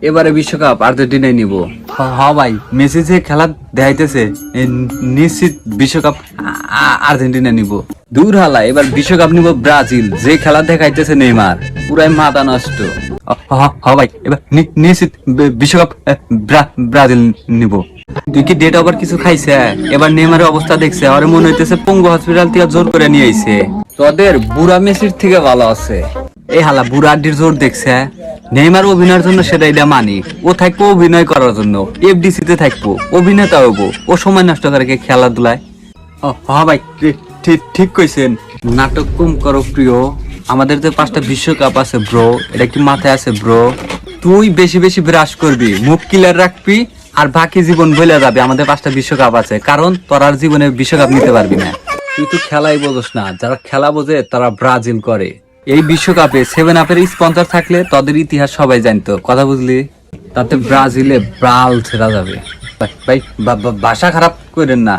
এবারে বিশ্বকাপ আর্জেন্টিনাই নিব। হ্যাঁ ভাই, মেসি যে খেলা দেখাইতেছে নিশ্চিত বিশ্বকাপ আর্জেন্টিনা নিব। দূর হালা, এবার বিশ্বকাপ নিব ব্রাজিল, যে খেলা দেখাইতেছে নেইমার পুরাই মাথা নষ্ট। হ্যাঁ ভাই, এবার নিশ্চিত বিশ্বকাপ ব্রাজিল নিব। তুই কি ডেট ওভার কিছু খাইছে? এবার নেইমারের অবস্থা দেখছে, আর মনে হইতেছে পঙ্গু হসপিটাল থেকে জোর করে নিয়ে আইছে। তোদের বুড়া মেসির থেকে ভালো আছে। এই হালা বুড়া আড্ডির জোর দেখছে। নেইমার অভিনয়ের জন্য সেটা এটা মানি, ও থাকবো অভিনয় করার জন্য, এফডিসি তে থাকবো, অভিনেতা হবো, ও সময় নষ্ট করে খেলাধুলায়। হ্যাঁ ভাই, ঠিক কইছেন। নাটক কম করো প্রিয়, আমাদের যে 5টা বিশ্বকাপ আছে ব্রো, এটা কি মাথায় আছে ব্রো? তুই বেশি বেশি ব্রাশ করবি, মুখ ক্লিয়ার রাখবি, আর বাকি জীবন বলে যাবে আমাদের 5টা বিশ্বকাপ আছে, কারণ তোর আর জীবনে বিশ্বকাপ নিতে পারবি না। তুই তো খেলাই বোঝস না, যারা খেলা বোঝে তারা ব্রাজিল করে। এই বিশ্বকাপে 7 আপের স্পন্সর থাকলে তাদের ইতিহাস সবাই জানতো, কথা বুঝলি? তাতে ব্রাজিলে ব্রাল ছেড়া যাবে। ভাই ভাষা খারাপ করেন না।